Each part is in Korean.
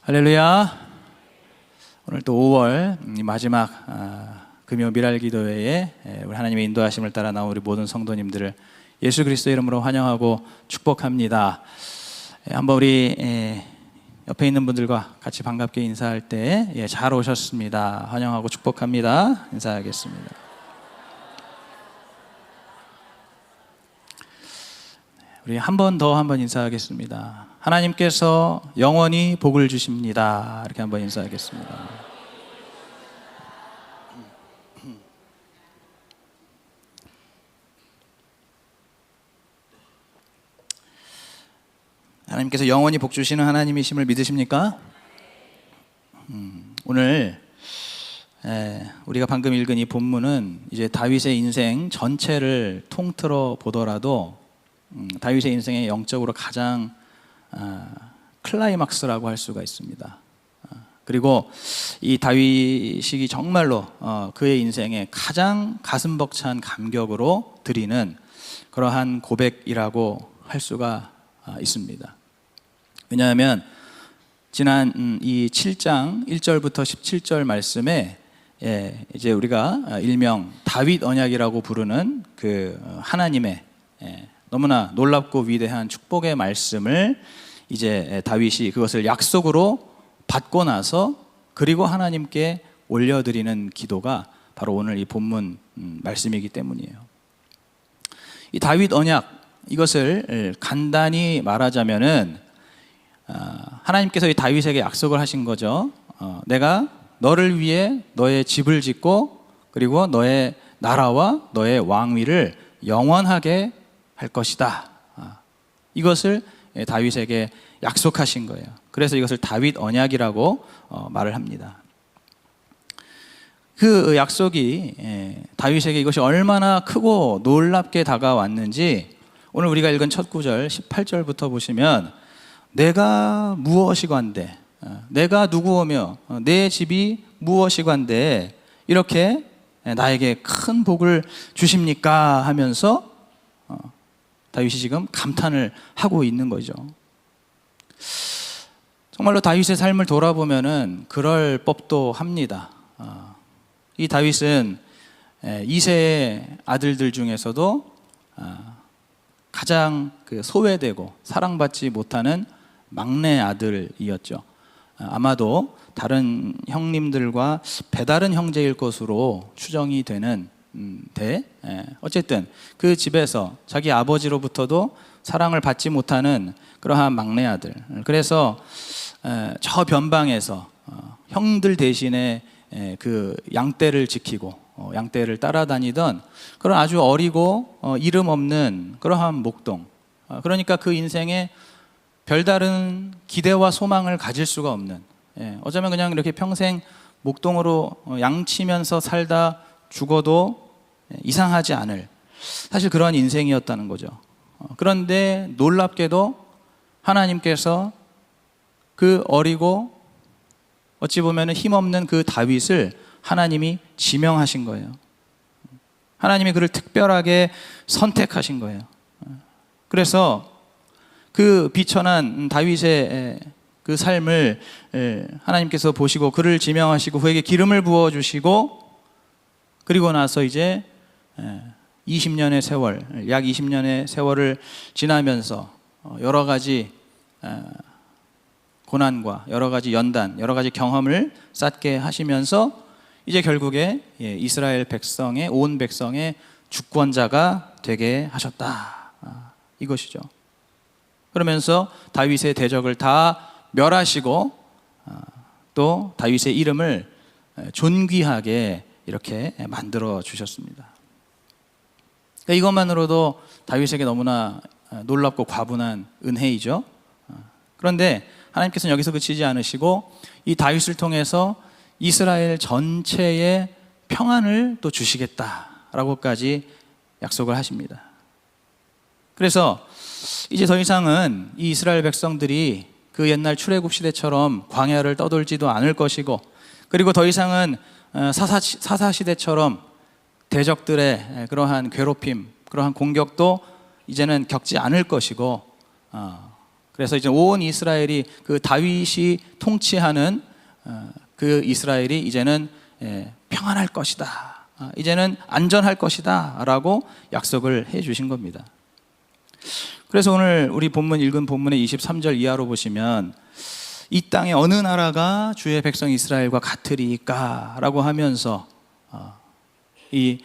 할렐루야. 오늘 또 5월 마지막 금요 미랄 기도회에 우리 하나님의 인도하심을 따라 나온 우리 모든 성도님들을 예수 그리스도 이름으로 환영하고 축복합니다. 한번 우리 옆에 있는 분들과 같이 반갑게 인사할 때 잘 오셨습니다. 환영하고 축복합니다. 인사하겠습니다. 우리 한 번 더 인사하겠습니다. 하나님께서 영원히 복을 주십니다. 이렇게 한번 인사하겠습니다. 하나님께서 영원히 복 주시는 하나님이심을 믿으십니까? 오늘 우리가 방금 읽은 이 본문은 이제 다윗의 인생 전체를 통틀어 보더라도 다윗의 인생의 영적으로 가장 클라이막스라고 할 수가 있습니다. 그리고 이 다윗이 정말로 그의 인생에 가장 가슴 벅찬 감격으로 드리는 그러한 고백이라고 할 수가 있습니다. 왜냐하면 지난 이 7장 1절부터 17절 말씀에 이제 우리가 일명 다윗 언약이라고 부르는 그 하나님의 너무나 놀랍고 위대한 축복의 말씀을 이제 다윗이 그것을 약속으로 받고 나서 그리고 하나님께 올려드리는 기도가 바로 오늘 이 본문 말씀이기 때문이에요. 이 다윗 언약, 이것을 간단히 말하자면은 하나님께서 이 다윗에게 약속을 하신 거죠. 내가 너를 위해 너의 집을 짓고 그리고 너의 나라와 너의 왕위를 영원하게 할 것이다. 이것을 다윗에게 약속하신 거예요. 그래서 이것을 다윗 언약이라고 말을 합니다. 그 약속이 다윗에게 이것이 얼마나 크고 놀랍게 다가왔는지 오늘 우리가 읽은 첫 구절 18절부터 보시면 내가 무엇이건대 내가 누구오며 내 집이 무엇이건대 이렇게 나에게 큰 복을 주십니까 하면서 다윗이 지금 감탄을 하고 있는 거죠. 정말로 다윗의 삶을 돌아보면은 그럴 법도 합니다. 이 다윗은 이세의 아들들 중에서도 가장 소외되고 사랑받지 못하는 막내 아들이었죠. 아마도 다른 형님들과 배다른 형제일 것으로 추정이 되는 어쨌든 그 집에서 자기 아버지로부터도 사랑을 받지 못하는 그러한 막내 아들. 그래서 저 변방에서 형들 대신에 그 양떼를 지키고 양떼를 따라다니던 그런 아주 어리고 이름 없는 그러한 목동. 그러니까 그 인생에 별다른 기대와 소망을 가질 수가 없는, 어쩌면 그냥 이렇게 평생 목동으로 양치면서 살다 죽어도 이상하지 않을 사실 그런 인생이었다는 거죠. 그런데 놀랍게도 하나님께서 그 어리고 어찌 보면 힘없는 그 다윗을 하나님이 지명하신 거예요. 하나님이 그를 특별하게 선택하신 거예요. 그래서 그 비천한 다윗의 그 삶을 하나님께서 보시고 그를 지명하시고 그에게 기름을 부어주시고 그리고 나서 이제 20년의 세월, 약 20년의 세월을 지나면서 여러 가지 고난과 여러 가지 연단, 여러 가지 경험을 쌓게 하시면서 이제 결국에 이스라엘 백성의 온 백성의 주권자가 되게 하셨다. 이것이죠. 그러면서 다윗의 대적을 다 멸하시고 또 다윗의 이름을 존귀하게 이렇게 만들어 주셨습니다. 이것만으로도 다윗에게 너무나 놀랍고 과분한 은혜이죠. 그런데 하나님께서는 여기서 그치지 않으시고 이 다윗을 통해서 이스라엘 전체에 평안을 또 주시겠다라고까지 약속을 하십니다. 그래서 이제 더 이상은 이 이스라엘 백성들이 그 옛날 출애굽 시대처럼 광야를 떠돌지도 않을 것이고 그리고 더 이상은 사사 시대처럼 대적들의 그러한 괴롭힘, 그러한 공격도 이제는 겪지 않을 것이고 그래서 이제 온 이스라엘이 그 다윗이 통치하는 그 이스라엘이 이제는 평안할 것이다, 이제는 안전할 것이다 라고 약속을 해 주신 겁니다. 그래서 오늘 우리 본문 읽은 본문의 23절 이하로 보시면 이 땅에 어느 나라가 주의 백성 이스라엘과 같으리까 라고 하면서 이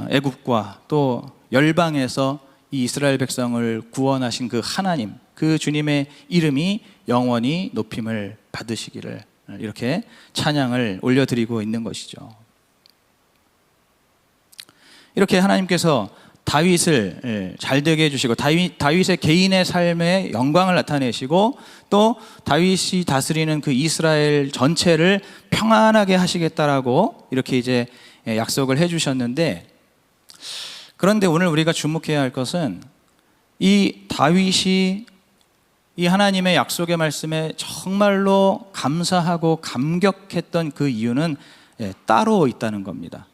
애굽과 또 열방에서 이 이스라엘 백성을 구원하신 그 하나님, 그 주님의 이름이 영원히 높임을 받으시기를 이렇게 찬양을 올려드리고 있는 것이죠. 이렇게 하나님께서 다윗을 잘되게 해주시고 다윗의 개인의 삶의 영광을 나타내시고 또 다윗이 다스리는 그 이스라엘 전체를 평안하게 하시겠다라고 이렇게 이제 약속을 해주셨는데, 그런데 오늘 우리가 주목해야 할 것은 이 다윗이 이 하나님의 약속의 말씀에 정말로 감사하고 감격했던 그 이유는 따로 있다는 겁니다.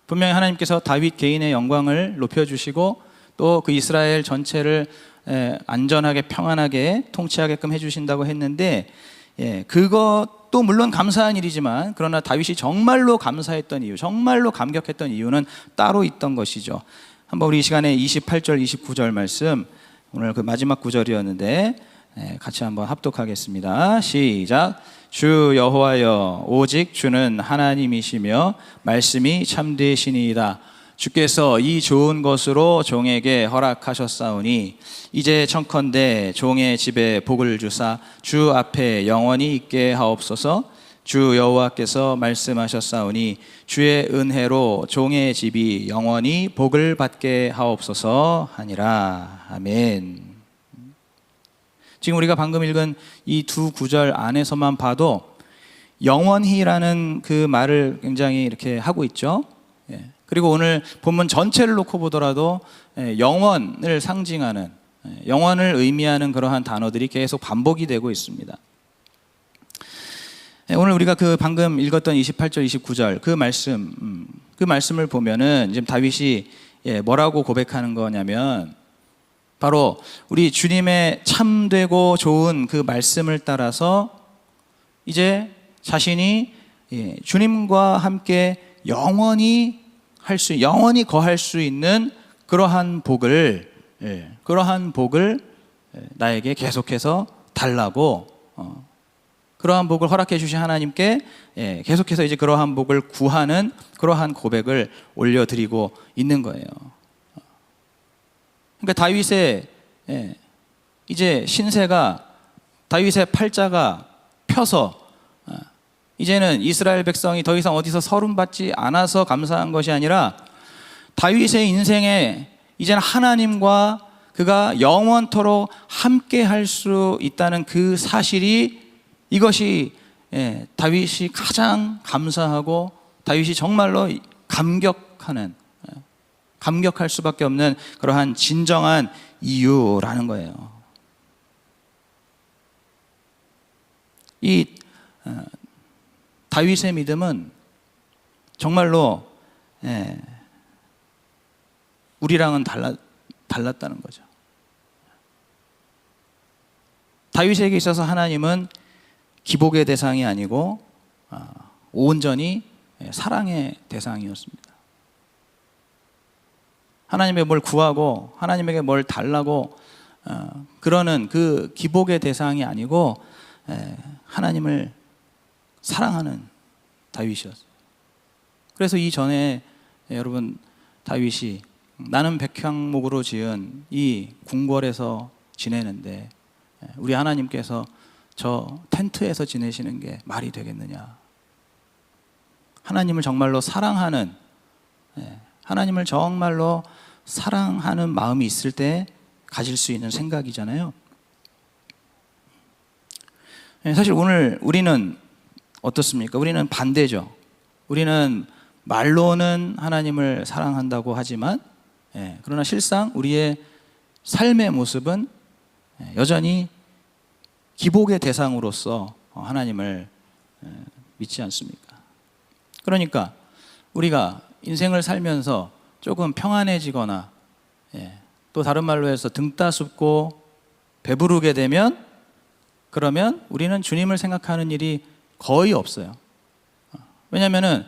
분명히 하나님께서 다윗 개인의 영광을 높여주시고 또 그 이스라엘 전체를 안전하게 평안하게 통치하게끔 해주신다고 했는데, 그것도 물론 감사한 일이지만 그러나 다윗이 정말로 감사했던 이유, 정말로 감격했던 이유는 따로 있던 것이죠. 한번 우리 이 시간에 28절 29절 말씀, 오늘 그 마지막 구절이었는데 같이 한번 합독하겠습니다. 시작. 주 여호와여, 오직 주는 하나님이시며 말씀이 참되시니이다. 주께서 이 좋은 것으로 종에게 허락하셨사오니 이제 청컨대 종의 집에 복을 주사 주 앞에 영원히 있게 하옵소서. 주 여호와께서 말씀하셨사오니 주의 은혜로 종의 집이 영원히 복을 받게 하옵소서 하니라. 아멘. 지금 우리가 방금 읽은 이 두 구절 안에서만 봐도 영원히라는 그 말을 굉장히 이렇게 하고 있죠. 그리고 오늘 본문 전체를 놓고 보더라도 영원을 상징하는, 영원을 의미하는 그러한 단어들이 계속 반복이 되고 있습니다. 오늘 우리가 그 방금 읽었던 28절 29절 그 말씀을 보면은 지금 다윗이 뭐라고 고백하는 거냐면, 바로 우리 주님의 참되고 좋은 그 말씀을 따라서 이제 자신이 주님과 함께 영원히 거할 수 있는 그러한 복을 나에게 계속해서 달라고, 그러한 복을 허락해 주신 하나님께 계속해서 이제 그러한 복을 구하는 그러한 고백을 올려드리고 있는 거예요. 그러니까 다윗의 이제 신세가, 다윗의 팔자가 펴서 이제는 이스라엘 백성이 더 이상 어디서 서름받지 않아서 감사한 것이 아니라 다윗의 인생에 이제는 하나님과 그가 영원토록 함께 할 수 있다는 그 사실이, 이것이 다윗이 가장 감사하고 다윗이 정말로 감격할 수밖에 없는 그러한 진정한 이유라는 거예요. 이 다윗의 믿음은 정말로 우리랑은 달랐다는 거죠. 다윗에게 있어서 하나님은 기복의 대상이 아니고 온전히 사랑의 대상이었습니다. 하나님에게 뭘 구하고 하나님에게 뭘 달라고 그러는 그 기복의 대상이 아니고 하나님을 사랑하는 다윗이었어요. 그래서 이전에 여러분, 다윗이 나는 백향목으로 지은 이 궁궐에서 지내는데 우리 하나님께서 저 텐트에서 지내시는 게 말이 되겠느냐. 하나님을 정말로 사랑하는, 하나님을 정말로 사랑하는 마음이 있을 때 가질 수 있는 생각이잖아요. 사실 오늘 우리는 어떻습니까? 우리는 반대죠. 우리는 말로는 하나님을 사랑한다고 하지만 그러나 실상 우리의 삶의 모습은 여전히 기복의 대상으로서 하나님을 믿지 않습니까? 그러니까 우리가 인생을 살면서 조금 평안해지거나 또 다른 말로 해서 등 따숩고 배부르게 되면 그러면 우리는 주님을 생각하는 일이 거의 없어요. 왜냐하면은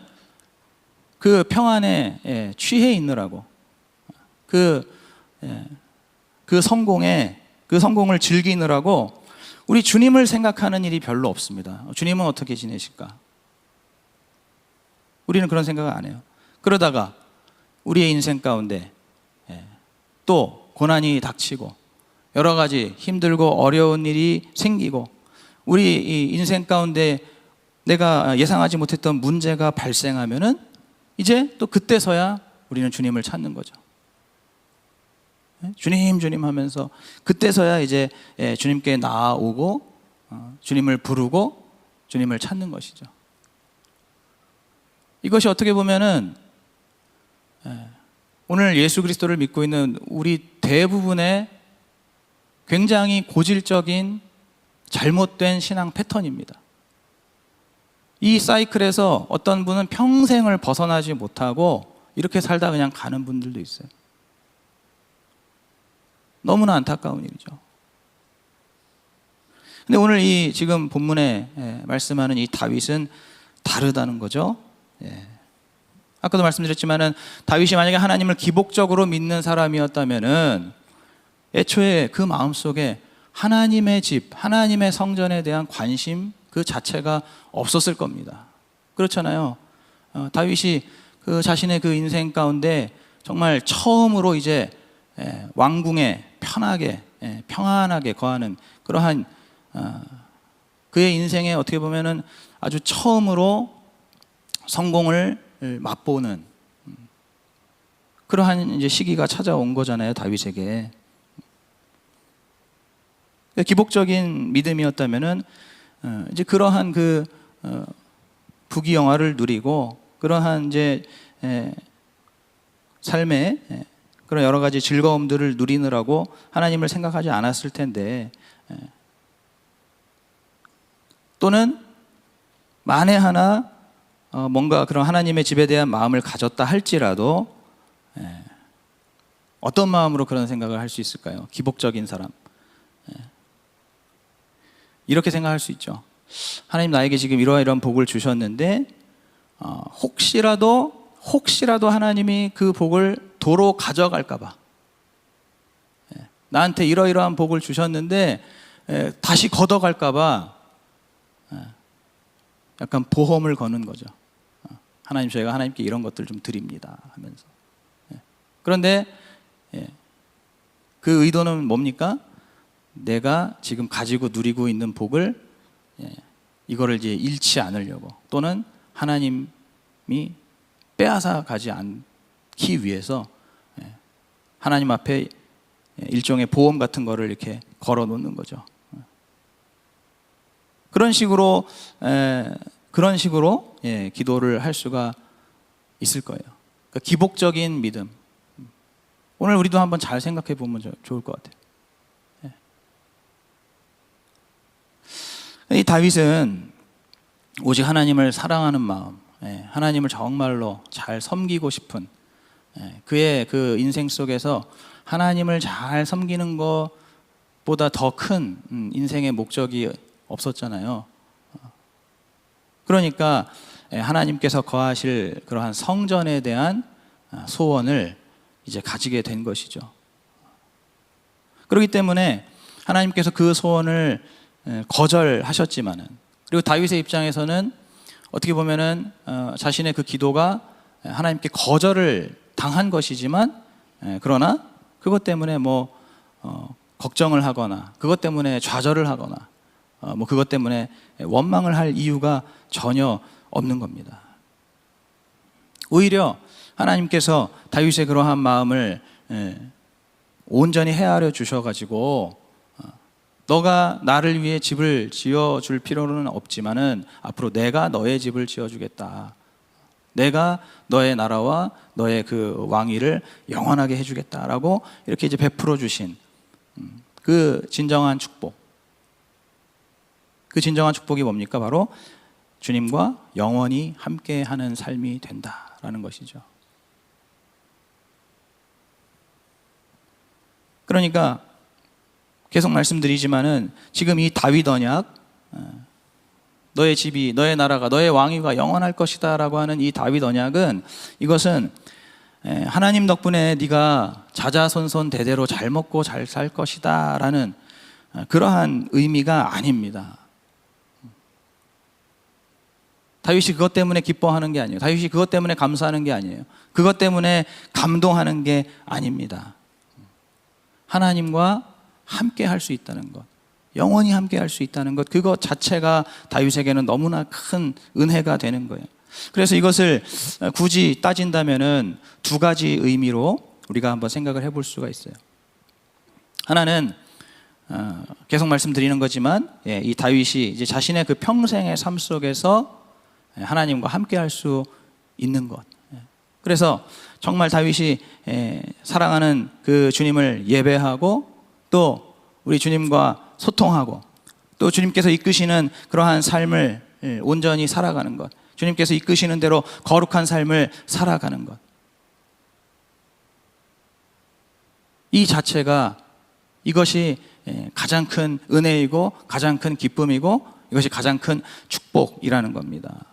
그 평안에 취해 있느라고 그 성공을 즐기느라고 우리 주님을 생각하는 일이 별로 없습니다. 주님은 어떻게 지내실까? 우리는 그런 생각을 안 해요. 그러다가 우리의 인생 가운데 또 고난이 닥치고 여러 가지 힘들고 어려운 일이 생기고 우리 이 인생 가운데 내가 예상하지 못했던 문제가 발생하면은 이제 또 그때서야 우리는 주님을 찾는 거죠. 주님 주님 하면서 그때서야 이제 주님께 나아오고 주님을 부르고 주님을 찾는 것이죠. 이것이 어떻게 보면은 오늘 예수 그리스도를 믿고 있는 우리 대부분의 굉장히 고질적인 잘못된 신앙 패턴입니다. 이 사이클에서 어떤 분은 평생을 벗어나지 못하고 이렇게 살다 그냥 가는 분들도 있어요. 너무나 안타까운 일이죠. 근데 오늘 이 지금 본문에 말씀하는 이 다윗은 다르다는 거죠. 아까도 말씀드렸지만은 다윗이 만약에 하나님을 기복적으로 믿는 사람이었다면은 애초에 그 마음속에 하나님의 집, 하나님의 성전에 대한 관심 그 자체가 없었을 겁니다. 그렇잖아요. 다윗이 그 자신의 그 인생 가운데 정말 처음으로 이제 왕궁에 편하게 평안하게 거하는 그러한 그의 인생에 어떻게 보면은 아주 처음으로 성공을 맛보는 그러한 이제 시기가 찾아온 거잖아요, 다윗에게. 기복적인 믿음이었다면은 이제 그러한 그 부귀영화를 누리고 그러한 이제 삶의 그런 여러 가지 즐거움들을 누리느라고 하나님을 생각하지 않았을 텐데, 또는 만에 하나 뭔가 그런 하나님의 집에 대한 마음을 가졌다 할지라도 어떤 마음으로 그런 생각을 할 수 있을까요? 기복적인 사람. 이렇게 생각할 수 있죠. 하나님 나에게 지금 이러이러한 복을 주셨는데 혹시라도 하나님이 그 복을 도로 가져갈까 봐, 나한테 이러이러한 복을 주셨는데 다시 걷어갈까 봐 약간 보험을 거는 거죠. 하나님, 저희가 하나님께 이런 것들 좀 드립니다 하면서. 그런데 그 의도는 뭡니까? 내가 지금 가지고 누리고 있는 복을 이거를 이제 잃지 않으려고, 또는 하나님이 빼앗아 가지 않기 위해서 하나님 앞에 일종의 보험 같은 거를 이렇게 걸어 놓는 거죠. 그런 식으로 기도를 할 수가 있을 거예요. 그러니까 기복적인 믿음. 오늘 우리도 한번 잘 생각해 보면 좋을 것 같아요. 이 다윗은 오직 하나님을 사랑하는 마음, 하나님을 정말로 잘 섬기고 싶은 그의 그 인생 속에서 하나님을 잘 섬기는 것보다 더 큰 인생의 목적이 없었잖아요. 그러니까 하나님께서 거하실 그러한 성전에 대한 소원을 이제 가지게 된 것이죠. 그렇기 때문에 하나님께서 그 소원을 거절하셨지만은, 그리고 다윗의 입장에서는 어떻게 보면은 자신의 그 기도가 하나님께 거절을 당한 것이지만, 그러나 그것 때문에 뭐 걱정을 하거나 그것 때문에 좌절을 하거나 뭐 그것 때문에 원망을 할 이유가 전혀 없는 겁니다. 오히려 하나님께서 다윗의 그러한 마음을 온전히 헤아려 주셔가지고, 너가 나를 위해 집을 지어줄 필요는 없지만은 앞으로 내가 너의 집을 지어주겠다. 내가 너의 나라와 너의 그 왕위를 영원하게 해주겠다라고 이렇게 이제 베풀어 주신 그 진정한 축복. 그 진정한 축복이 뭡니까? 바로 주님과 영원히 함께하는 삶이 된다라는 것이죠. 그러니까 계속 말씀드리지만은 지금 이 다윗 언약, 너의 집이, 너의 나라가, 너의 왕위가 영원할 것이다 라고 하는 이 다윗 언약은, 이것은 하나님 덕분에 네가 자자손손 대대로 잘 먹고 잘 살 것이다 라는 그러한 의미가 아닙니다. 다윗이 그것 때문에 기뻐하는 게 아니에요. 다윗이 그것 때문에 감사하는 게 아니에요. 그것 때문에 감동하는 게 아닙니다. 하나님과 함께 할 수 있다는 것, 영원히 함께 할 수 있다는 것, 그것 자체가 다윗에게는 너무나 큰 은혜가 되는 거예요. 그래서 이것을 굳이 따진다면은 두 가지 의미로 우리가 한번 생각을 해볼 수가 있어요. 하나는 계속 말씀드리는 거지만, 이 다윗이 이제 자신의 그 평생의 삶 속에서 하나님과 함께 할 수 있는 것. 그래서 정말 다윗이 사랑하는 그 주님을 예배하고, 또 우리 주님과 소통하고, 또 주님께서 이끄시는 그러한 삶을 온전히 살아가는 것, 주님께서 이끄시는 대로 거룩한 삶을 살아가는 것, 이 자체가, 이것이 가장 큰 은혜이고 가장 큰 기쁨이고 이것이 가장 큰 축복이라는 겁니다.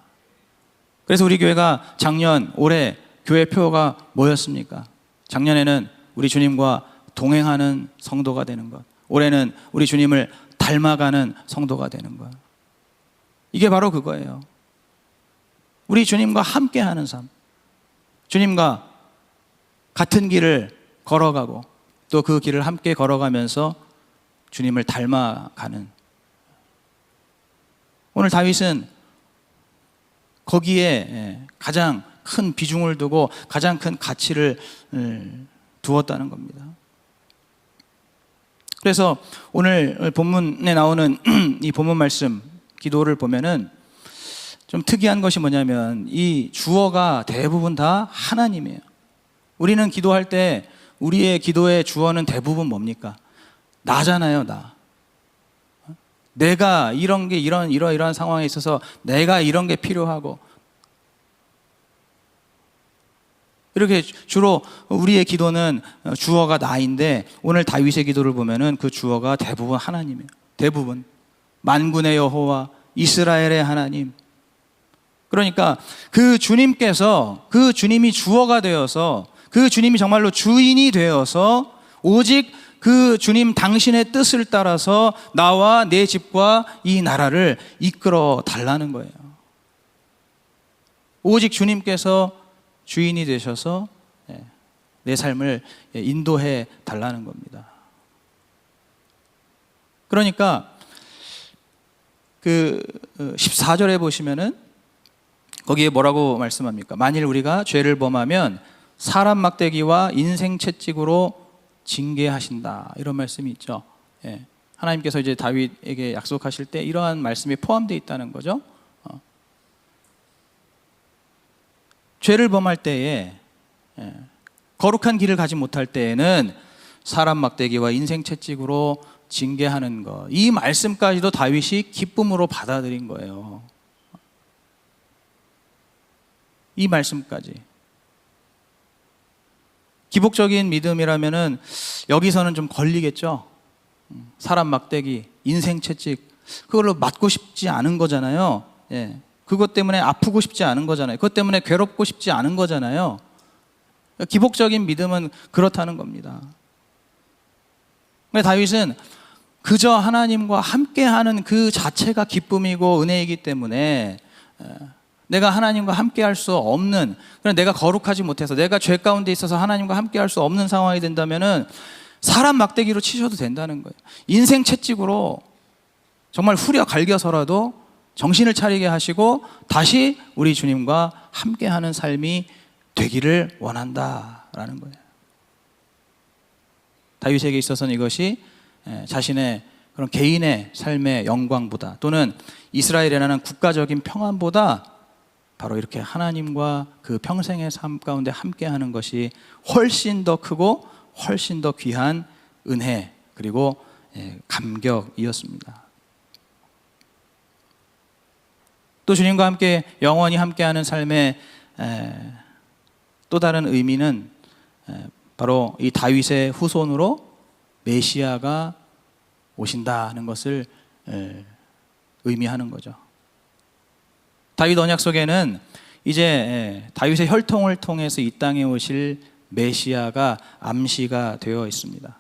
그래서 우리 교회가 작년, 올해 교회 표가 뭐였습니까? 작년에는 우리 주님과 동행하는 성도가 되는 것, 올해는 우리 주님을 닮아가는 성도가 되는 것. 이게 바로 그거예요. 우리 주님과 함께하는 삶, 주님과 같은 길을 걸어가고 또 그 길을 함께 걸어가면서 주님을 닮아가는, 오늘 다윗은 거기에 가장 큰 비중을 두고 가장 큰 가치를 두었다는 겁니다. 그래서 오늘 본문에 나오는 이 본문 말씀 기도를 보면은 좀 특이한 것이 뭐냐면, 이 주어가 대부분 다 하나님이에요. 우리는 기도할 때 우리의 기도의 주어는 대부분 뭡니까? 나잖아요, 나. 내가 이런 게 이러이러한 상황에 있어서 내가 이런 게 필요하고, 이렇게 주로 우리의 기도는 주어가 나인데, 오늘 다윗의 기도를 보면은 그 주어가 대부분 하나님이에요. 대부분 만군의 여호와, 이스라엘의 하나님. 그러니까 그 주님께서, 그 주님이 주어가 되어서, 그 주님이 정말로 주인이 되어서 오직 그 주님 당신의 뜻을 따라서 나와 내 집과 이 나라를 이끌어 달라는 거예요. 오직 주님께서 주인이 되셔서 내 삶을 인도해 달라는 겁니다. 그러니까 그 14절에 보시면은 거기에 뭐라고 말씀합니까? 만일 우리가 죄를 범하면 사람 막대기와 인생 채찍으로 징계하신다, 이런 말씀이 있죠. 하나님께서 이제 다윗에게 약속하실 때 이러한 말씀이 포함되어 있다는 거죠. 죄를 범할 때에, 거룩한 길을 가지 못할 때에는 사람 막대기와 인생 채찍으로 징계하는 것, 이 말씀까지도 다윗이 기쁨으로 받아들인 거예요. 이 말씀까지. 기복적인 믿음이라면은 여기서는 좀 걸리겠죠. 사람 막대기, 인생 채찍, 그걸로 맞고 싶지 않은 거잖아요. 그것 때문에 아프고 싶지 않은 거잖아요. 그것 때문에 괴롭고 싶지 않은 거잖아요. 기복적인 믿음은 그렇다는 겁니다. 근데 다윗은 그저 하나님과 함께하는 그 자체가 기쁨이고 은혜이기 때문에, 내가 하나님과 함께 할 수 없는, 내가 거룩하지 못해서, 내가 죄 가운데 있어서 하나님과 함께 할 수 없는 상황이 된다면은 사람 막대기로 치셔도 된다는 거예요. 인생 채찍으로 정말 후려 갈겨서라도 정신을 차리게 하시고 다시 우리 주님과 함께하는 삶이 되기를 원한다라는 거예요. 다윗에게 있어서는 이것이 자신의 그런 개인의 삶의 영광보다, 또는 이스라엘이라는 국가적인 평안보다 바로 이렇게 하나님과 그 평생의 삶 가운데 함께하는 것이 훨씬 더 크고 훨씬 더 귀한 은혜, 그리고 감격이었습니다. 또 주님과 함께 영원히 함께하는 삶의 또 다른 의미는 바로 이 다윗의 후손으로 메시아가 오신다는 것을 의미하는 거죠. 다윗 언약 속에는 이제 다윗의 혈통을 통해서 이 땅에 오실 메시아가 암시가 되어 있습니다.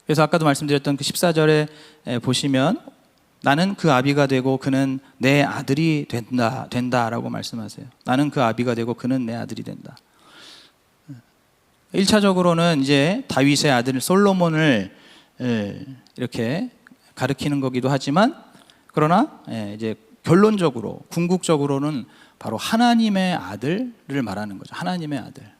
그래서 아까도 말씀드렸던 그 14절에 보시면 나는 그 아비가 되고 그는 내 아들이 된다라고 말씀하세요. 나는 그 아비가 되고 그는 내 아들이 된다. 1차적으로는 이제 다윗의 아들 솔로몬을 이렇게 가리키는 거기도 하지만, 그러나 이제 결론적으로 궁극적으로는 바로 하나님의 아들을 말하는 거죠. 하나님의 아들.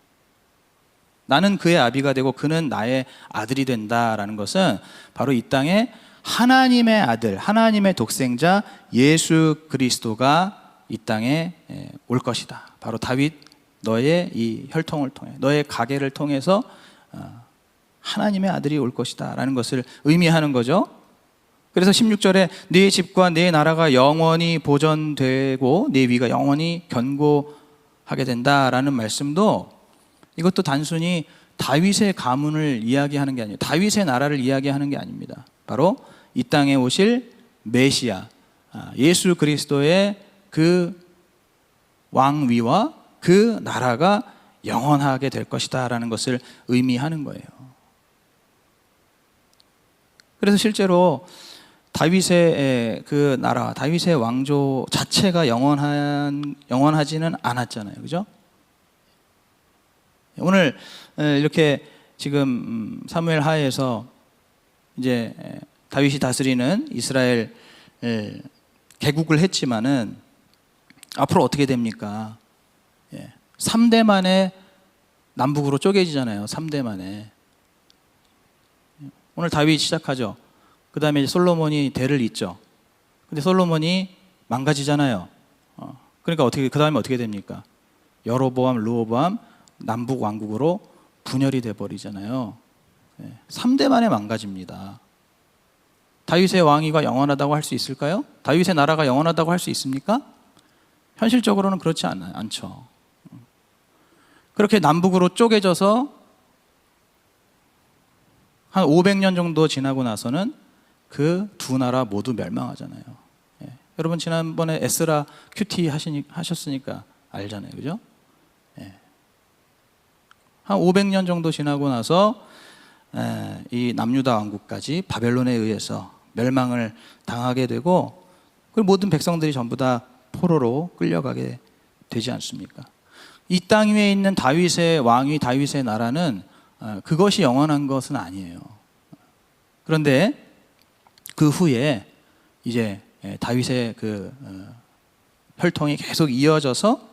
나는 그의 아비가 되고 그는 나의 아들이 된다라는 것은 바로 이 땅에 하나님의 아들, 하나님의 독생자 예수 그리스도가 이 땅에 올 것이다. 바로 다윗 너의 이 혈통을 통해, 너의 가계를 통해서 하나님의 아들이 올 것이다 라는 것을 의미하는 거죠. 그래서 16절에 네 집과 네 나라가 영원히 보존되고 네 위가 영원히 견고하게 된다라는 말씀도, 이것도 단순히 다윗의 가문을 이야기하는 게 아니에요. 다윗의 나라를 이야기하는 게 아닙니다. 바로 이 땅에 오실 메시아 예수 그리스도의 그 왕위와 그 나라가 영원하게 될 것이다 라는 것을 의미하는 거예요. 그래서 실제로 다윗의 그 나라, 다윗의 왕조 자체가 영원하지는 않았잖아요. 그죠? 오늘 이렇게 지금 사무엘 하에서 이제 다윗이 다스리는 이스라엘 개국을 했지만은 앞으로 어떻게 됩니까? 3대 만에 남북으로 쪼개지잖아요. 3대 만에. 오늘 다윗이 시작하죠. 그 다음에 솔로몬이 대를 잇죠. 근데 솔로몬이 망가지잖아요. 그러니까 그 다음에 어떻게 됩니까? 여로보암, 르호보암 남북 왕국으로 분열이 돼 버리잖아요. 3대 만에 망가집니다. 다윗의 왕위가 영원하다고 할 수 있을까요? 다윗의 나라가 영원하다고 할 수 있습니까? 현실적으로는 그렇지 않죠. 그렇게 남북으로 쪼개져서 한 500년 정도 지나고 나서는 그 두 나라 모두 멸망하잖아요. 여러분 지난번에 에스라 큐티 하셨으니까 알잖아요. 그죠? 한 500년 정도 지나고 나서 이 남유다 왕국까지 바벨론에 의해서 멸망을 당하게 되고, 그리고 모든 백성들이 전부 다 포로로 끌려가게 되지 않습니까? 이 땅 위에 있는 다윗의 왕위, 다윗의 나라는 그것이 영원한 것은 아니에요. 그런데 그 후에 이제 다윗의 그 혈통이 계속 이어져서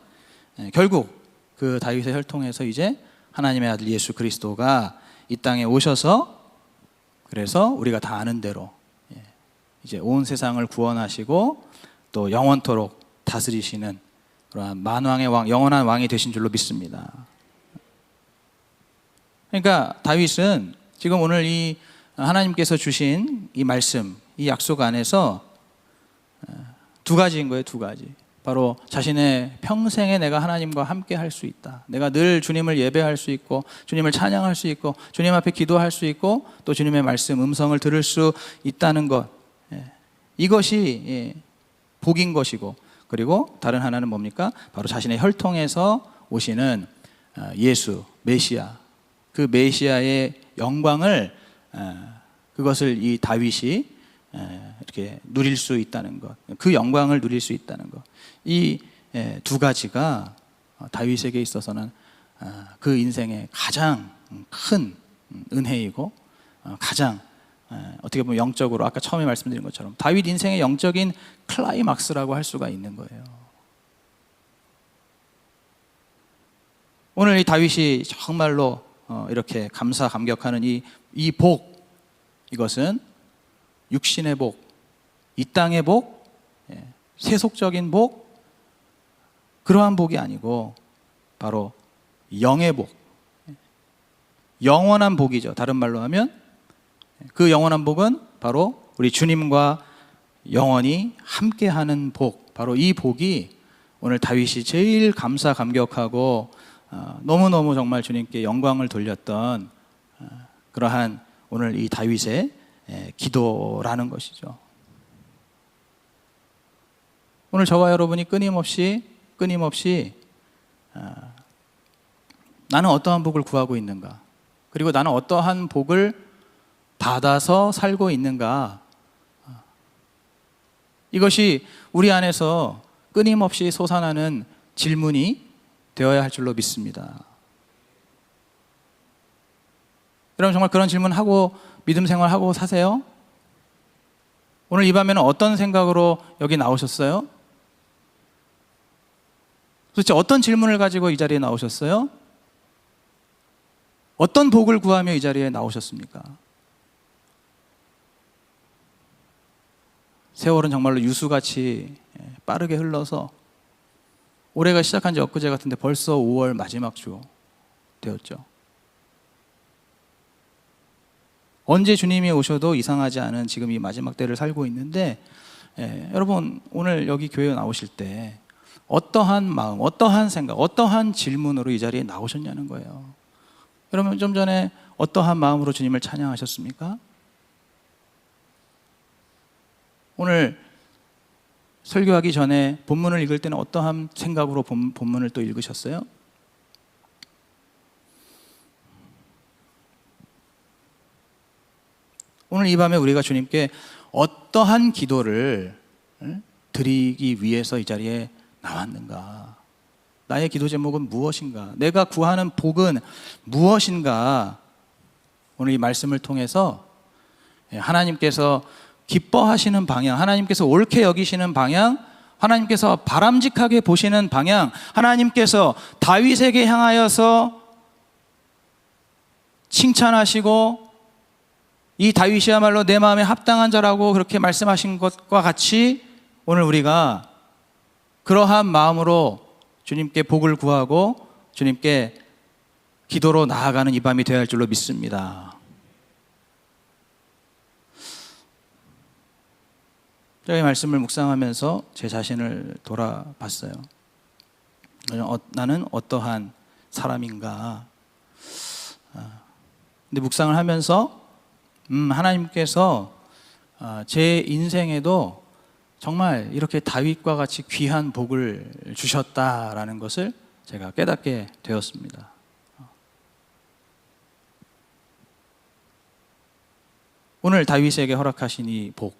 결국 그 다윗의 혈통에서 이제 하나님의 아들 예수 그리스도가 이 땅에 오셔서, 그래서 우리가 다 아는 대로 이제 온 세상을 구원하시고 또 영원토록 다스리시는 그러한 만왕의 왕, 영원한 왕이 되신 줄로 믿습니다. 그러니까 다윗은 지금 오늘 이 하나님께서 주신 이 말씀, 이 약속 안에서 두 가지인 거예요. 두 가지. 바로 자신의 평생에 내가 하나님과 함께 할 수 있다. 내가 늘 주님을 예배할 수 있고 주님을 찬양할 수 있고 주님 앞에 기도할 수 있고 또 주님의 말씀, 음성을 들을 수 있다는 것. 이것이 복인 것이고, 그리고 다른 하나는 뭡니까? 바로 자신의 혈통에서 오시는 예수, 메시아, 그 메시아의 영광을, 그것을 이 다윗이 이렇게 누릴 수 있다는 것, 그 영광을 누릴 수 있다는 것. 이 두 가지가 다윗에게 있어서는 그 인생의 가장 큰 은혜이고 가장 어떻게 보면 영적으로 아까 처음에 말씀드린 것처럼 다윗 인생의 영적인 클라이막스라고 할 수가 있는 거예요. 오늘 이 다윗이 정말로 이렇게 감사감격하는 이 복, 이것은 육신의 복, 이 땅의 복, 세속적인 복, 그러한 복이 아니고 바로 영의 복, 영원한 복이죠. 다른 말로 하면 그 영원한 복은 바로 우리 주님과 영원히 함께하는 복, 바로 이 복이 오늘 다윗이 제일 감사감격하고 너무너무 정말 주님께 영광을 돌렸던 그러한 오늘 이 다윗의 기도라는 것이죠. 오늘 저와 여러분이 끊임없이 나는 어떠한 복을 구하고 있는가, 그리고 나는 어떠한 복을 받아서 살고 있는가, 이것이 우리 안에서 끊임없이 솟아나는 질문이 되어야 할 줄로 믿습니다. 여러분, 정말 그런 질문하고 믿음 생활하고 사세요? 오늘 이 밤에는 어떤 생각으로 여기 나오셨어요? 도대체 어떤 질문을 가지고 이 자리에 나오셨어요? 어떤 복을 구하며 이 자리에 나오셨습니까? 세월은 정말로 유수같이 빠르게 흘러서 올해가 시작한 지 엊그제 같은데 벌써 5월 마지막 주 되었죠. 언제 주님이 오셔도 이상하지 않은 지금 이 마지막 때를 살고 있는데, 여러분 오늘 여기 교회에 나오실 때 어떠한 마음, 어떠한 생각, 어떠한 질문으로 이 자리에 나오셨냐는 거예요. 여러분, 좀 전에 어떠한 마음으로 주님을 찬양하셨습니까? 오늘 설교하기 전에 본문을 읽을 때는 어떠한 생각으로 본문을 또 읽으셨어요? 오늘 이 밤에 우리가 주님께 어떠한 기도를 드리기 위해서 이 자리에 나왔는가? 나의 기도 제목은 무엇인가? 내가 구하는 복은 무엇인가? 오늘 이 말씀을 통해서 하나님께서 기뻐하시는 방향, 하나님께서 옳게 여기시는 방향, 하나님께서 바람직하게 보시는 방향, 하나님께서 다윗에게 향하여서 칭찬하시고 이 다윗이야말로 내 마음에 합당한 자라고 그렇게 말씀하신 것과 같이 오늘 우리가 그러한 마음으로 주님께 복을 구하고 주님께 기도로 나아가는 이 밤이 되어야 할 줄로 믿습니다. 저희 말씀을 묵상하면서 제 자신을 돌아봤어요. 나는 어떠한 사람인가? 근데 묵상을 하면서 하나님께서 제 인생에도 정말 이렇게 다윗과 같이 귀한 복을 주셨다라는 것을 제가 깨닫게 되었습니다. 오늘 다윗에게 허락하신 이 복,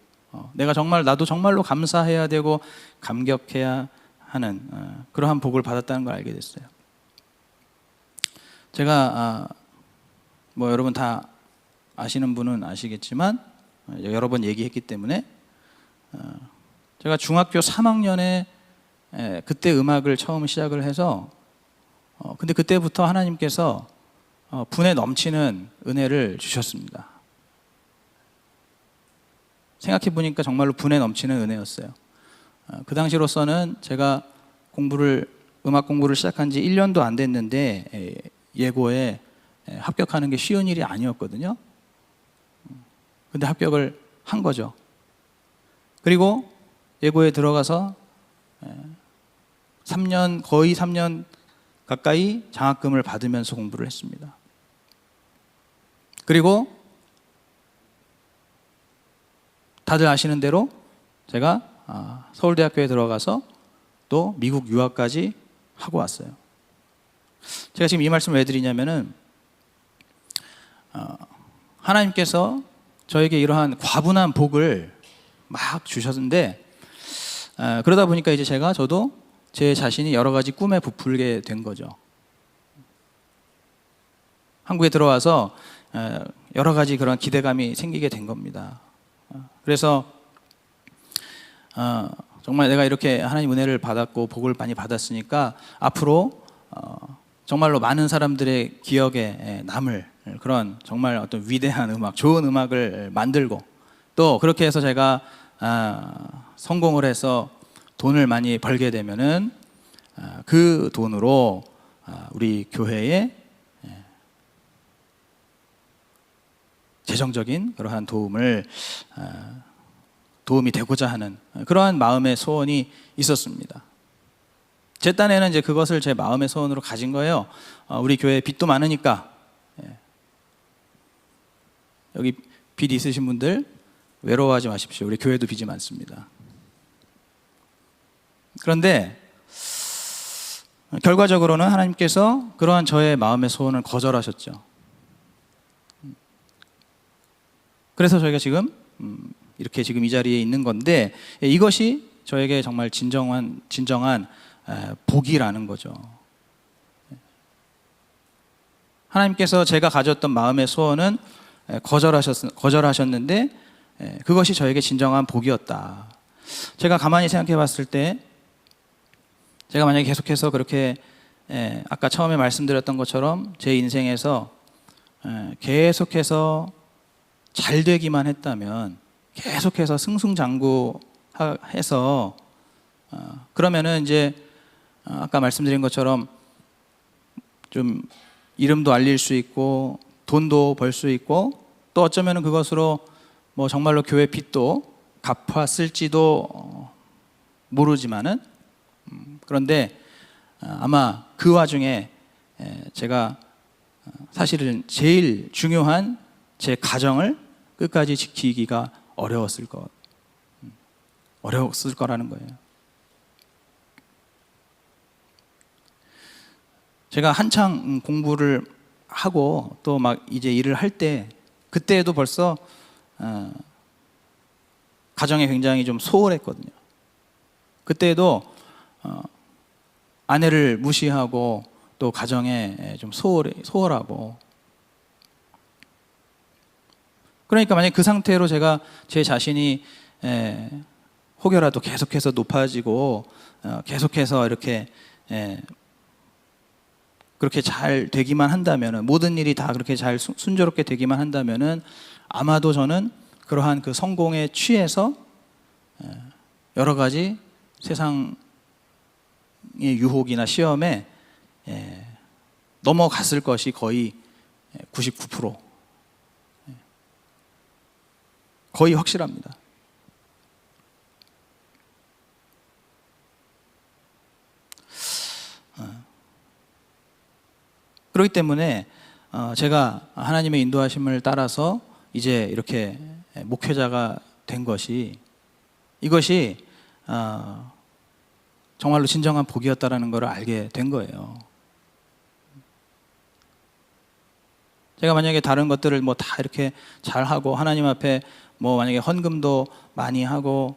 나도 정말로 감사해야 되고 감격해야 하는 그러한 복을 받았다는 걸 알게 됐어요. 제가 여러분 다 아시는 분은 아시겠지만 여러 번 얘기했기 때문에 제가 중학교 3학년에 그때 음악을 처음 시작을 해서 근데 그때부터 하나님께서 분에 넘치는 은혜를 주셨습니다. 생각해 보니까 정말로 분에 넘치는 은혜였어요. 그 당시로서는 제가 음악 공부를 시작한 지 1년도 안 됐는데 예고에 합격하는 게 쉬운 일이 아니었거든요. 근데 합격을 한 거죠. 그리고 예고에 들어가서 거의 3년 가까이 장학금을 받으면서 공부를 했습니다. 그리고 다들 아시는 대로 제가 서울대학교에 들어가서 또 미국 유학까지 하고 왔어요. 제가 지금 이 말씀을 왜 드리냐면은 하나님께서 저에게 이러한 과분한 복을 막 주셨는데 그러다 보니까 이제 저도 제 자신이 여러 가지 꿈에 부풀게 된 거죠. 한국에 들어와서 여러 가지 그런 기대감이 생기게 된 겁니다. 그래서 정말 내가 이렇게 하나님 은혜를 받았고 복을 많이 받았으니까 앞으로 정말로 많은 사람들의 기억에 남을 그런 정말 어떤 위대한 음악, 좋은 음악을 만들고 또 그렇게 해서 제가 성공을 해서 돈을 많이 벌게 되면은 그 돈으로 우리 교회에 재정적인 그러한 도움이 되고자 하는 그러한 마음의 소원이 있었습니다. 제 딴에는 이제 그것을 제 마음의 소원으로 가진 거예요. 우리 교회 빚도 많으니까 여기 빚 있으신 분들 외로워하지 마십시오. 우리 교회도 빚이 많습니다. 그런데 결과적으로는 하나님께서 그러한 저의 마음의 소원을 거절하셨죠. 그래서 저희가 지금 이렇게 지금 이 자리에 있는 건데, 이것이 저에게 정말 진정한 복이라는 거죠. 하나님께서 제가 가졌던 마음의 소원은 거절하셨는데 그것이 저에게 진정한 복이었다. 제가 가만히 생각해 봤을 때, 제가 만약에 계속해서 그렇게 아까 처음에 말씀드렸던 것처럼 제 인생에서 계속해서 잘 되기만 했다면, 계속해서 승승장구해서 그러면은 이제 아까 말씀드린 것처럼 좀 이름도 알릴 수 있고 돈도 벌 수 있고, 또 어쩌면은 그것으로 뭐 정말로 교회 빚도 갚았을지도 모르지만은, 그런데 아마 그 와중에 제가 사실은 제일 중요한 제 가정을 끝까지 지키기가 어려웠을 거라는 거예요. 제가 한창 공부를 하고 또 막 이제 일을 할 때, 그때에도 벌써 가정에 굉장히 좀 소홀했거든요. 그때에도 아내를 무시하고 또 가정에 좀 소홀하고, 그러니까 만약 그 상태로 제가 제 자신이 혹여라도 계속해서 높아지고 계속해서 이렇게 그렇게 잘 되기만 한다면은, 모든 일이 다 그렇게 잘 순조롭게 되기만 한다면은, 아마도 저는 그러한 그 성공에 취해서 여러 가지 세상의 유혹이나 시험에 넘어갔을 것이 거의 99%, 거의 확실합니다. 그렇기 때문에 제가 하나님의 인도하심을 따라서 이제 이렇게 목회자가 된 것이, 이것이 정말로 진정한 복이었다라는 것을 알게 된 거예요. 제가 만약에 다른 것들을 뭐 다 이렇게 잘하고 하나님 앞에 뭐 만약에 헌금도 많이 하고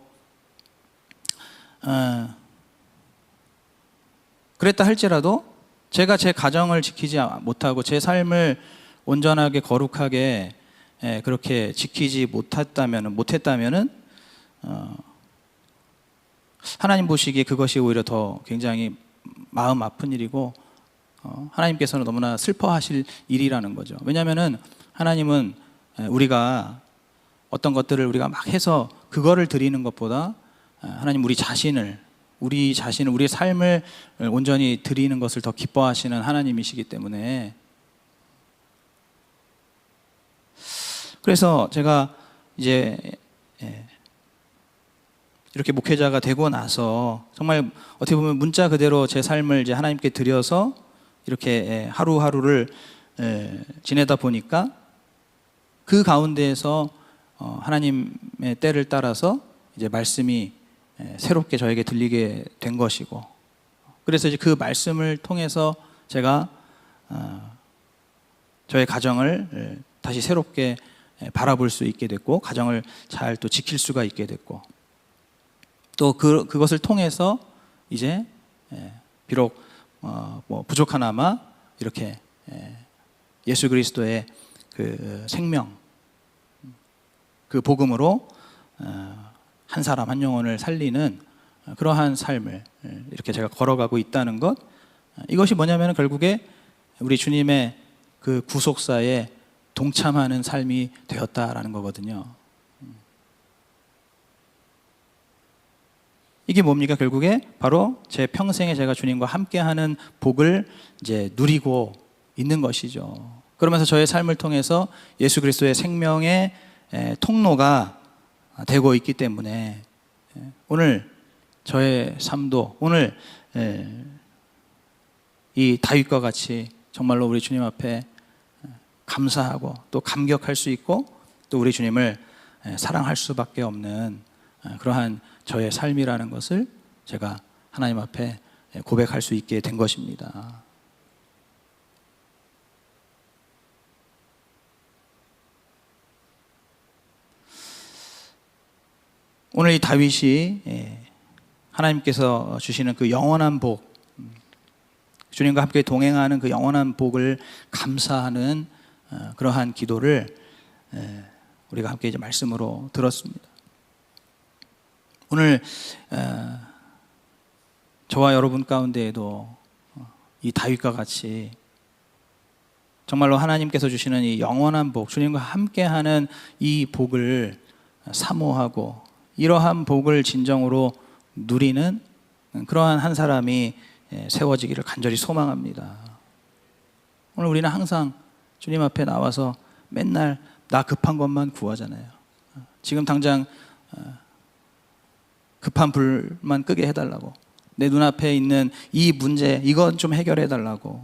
그랬다 할지라도, 제가 제 가정을 지키지 못하고 제 삶을 온전하게 거룩하게 그렇게 지키지 못했다면은 하나님 보시기에 그것이 오히려 더 굉장히 마음 아픈 일이고 하나님께서는 너무나 슬퍼하실 일이라는 거죠. 왜냐하면은 하나님은 우리가 어떤 것들을 우리가 막 해서 그거를 드리는 것보다 하나님 우리의 삶을 온전히 드리는 것을 더 기뻐하시는 하나님이시기 때문에, 그래서 제가 이제 이렇게 목회자가 되고 나서 정말 어떻게 보면 문자 그대로 제 삶을 이제 하나님께 드려서 이렇게 하루하루를 지내다 보니까, 그 가운데에서 하나님의 때를 따라서 이제 말씀이 새롭게 저에게 들리게 된 것이고, 그래서 이제 그 말씀을 통해서 제가 저의 가정을 다시 새롭게 바라볼 수 있게 됐고, 가정을 잘 또 지킬 수가 있게 됐고, 또 그것을 통해서 이제 비록 뭐 부족하나마 이렇게 예수 그리스도의 그 생명, 그 복음으로 한 사람 한 영혼을 살리는 그러한 삶을 이렇게 제가 걸어가고 있다는 것, 이것이 뭐냐면 결국에 우리 주님의 그 구속사에 동참하는 삶이 되었다라는 거거든요. 이게 뭡니까? 결국에 바로 제 평생에 제가 주님과 함께하는 복을 이제 누리고 있는 것이죠. 그러면서 저의 삶을 통해서 예수 그리스도의 생명의 통로가 되고 있기 때문에, 오늘 저의 삶도 오늘 이 다윗과 같이 정말로 우리 주님 앞에 감사하고 또 감격할 수 있고, 또 우리 주님을 사랑할 수밖에 없는 그러한 저의 삶이라는 것을 제가 하나님 앞에 고백할 수 있게 된 것입니다. 오늘 이 다윗이 하나님께서 주시는 그 영원한 복, 주님과 함께 동행하는 그 영원한 복을 감사하는 그러한 기도를 우리가 함께 이제 말씀으로 들었습니다. 오늘 저와 여러분 가운데에도 이 다윗과 같이 정말로 하나님께서 주시는 이 영원한 복, 주님과 함께하는 이 복을 사모하고 이러한 복을 진정으로 누리는 그러한 한 사람이 세워지기를 간절히 소망합니다. 오늘 우리는 항상 주님 앞에 나와서 맨날 나 급한 것만 구하잖아요. 지금 당장 급한 불만 끄게 해달라고, 내 눈앞에 있는 이 문제 이건 좀 해결해 달라고,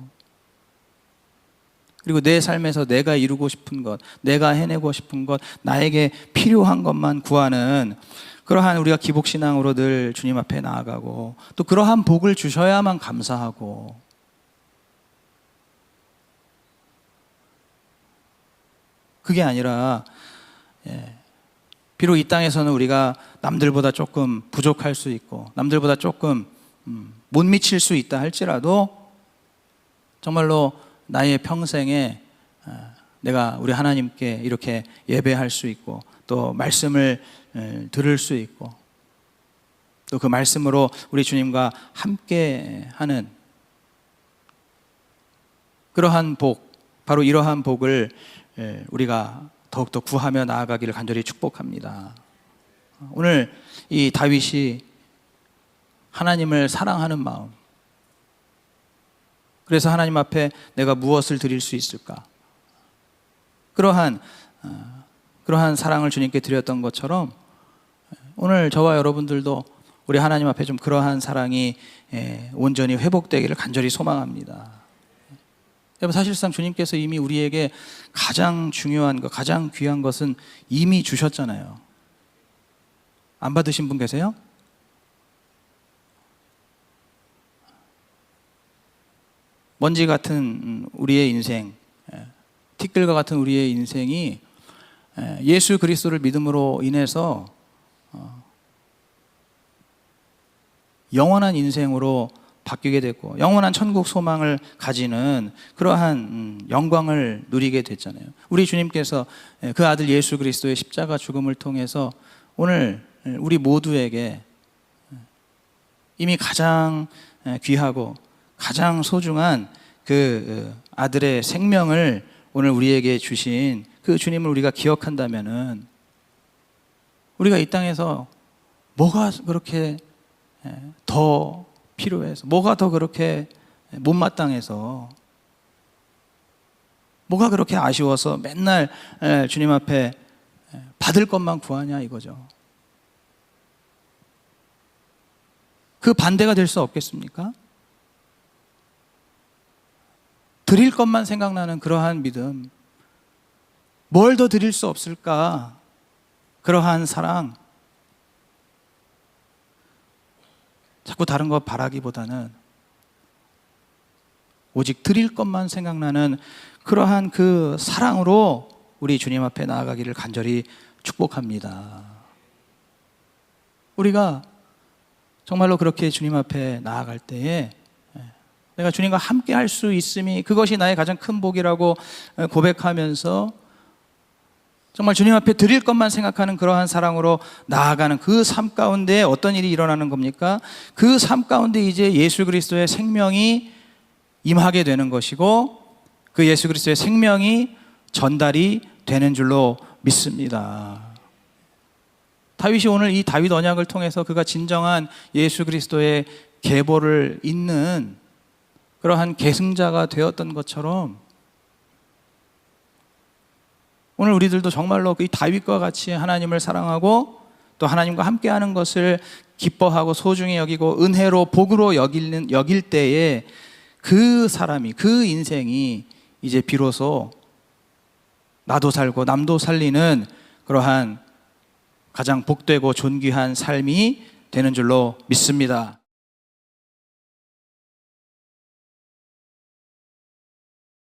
그리고 내 삶에서 내가 이루고 싶은 것, 내가 해내고 싶은 것, 나에게 필요한 것만 구하는 그러한 우리가 기복신앙으로 늘 주님 앞에 나아가고 또 그러한 복을 주셔야만 감사하고, 그게 아니라 비록 이 땅에서는 우리가 남들보다 조금 부족할 수 있고 남들보다 조금 못 미칠 수 있다 할지라도 정말로 나의 평생에 내가 우리 하나님께 이렇게 예배할 수 있고 또 말씀을 들을 수 있고 또 그 말씀으로 우리 주님과 함께 하는 그러한 복, 바로 이러한 복을 우리가 더욱더 구하며 나아가기를 간절히 축복합니다. 오늘 이 다윗이 하나님을 사랑하는 마음, 그래서 하나님 앞에 내가 무엇을 드릴 수 있을까, 그러한 사랑을 주님께 드렸던 것처럼 오늘 저와 여러분들도 우리 하나님 앞에 좀 그러한 사랑이 온전히 회복되기를 간절히 소망합니다. 여러분, 사실상 주님께서 이미 우리에게 가장 중요한 것, 가장 귀한 것은 이미 주셨잖아요. 안 받으신 분 계세요? 먼지 같은 우리의 인생, 티끌과 같은 우리의 인생이 예수 그리스도를 믿음으로 인해서 영원한 인생으로 바뀌게 됐고 영원한 천국 소망을 가지는 그러한 영광을 누리게 됐잖아요. 우리 주님께서 그 아들 예수 그리스도의 십자가 죽음을 통해서 오늘 우리 모두에게 이미 가장 귀하고 가장 소중한 그 아들의 생명을 오늘 우리에게 주신 그 주님을 우리가 기억한다면은 우리가 이 땅에서 뭐가 그렇게 더 필요해서, 뭐가 더 그렇게 못마땅해서, 뭐가 그렇게 아쉬워서 맨날 주님 앞에 받을 것만 구하냐 이거죠. 그 반대가 될 수 없겠습니까? 드릴 것만 생각나는 그러한 믿음, 뭘 더 드릴 수 없을까? 그러한 사랑, 자꾸 다른 거 바라기보다는 오직 드릴 것만 생각나는 그러한 그 사랑으로 우리 주님 앞에 나아가기를 간절히 축복합니다. 우리가 정말로 그렇게 주님 앞에 나아갈 때에 내가 주님과 함께 할 수 있음이 그것이 나의 가장 큰 복이라고 고백하면서 정말 주님 앞에 드릴 것만 생각하는 그러한 사랑으로 나아가는 그 삶 가운데 어떤 일이 일어나는 겁니까? 그 삶 가운데 이제 예수 그리스도의 생명이 임하게 되는 것이고 그 예수 그리스도의 생명이 전달이 되는 줄로 믿습니다. 다윗이 오늘 이 다윗 언약을 통해서 그가 진정한 예수 그리스도의 계보를 잇는 그러한 계승자가 되었던 것처럼 오늘 우리들도 정말로 이 다윗과 같이 하나님을 사랑하고 또 하나님과 함께하는 것을 기뻐하고 소중히 여기고 은혜로 복으로 여길 때에 그 사람이, 그 인생이 이제 비로소 나도 살고 남도 살리는 그러한 가장 복되고 존귀한 삶이 되는 줄로 믿습니다.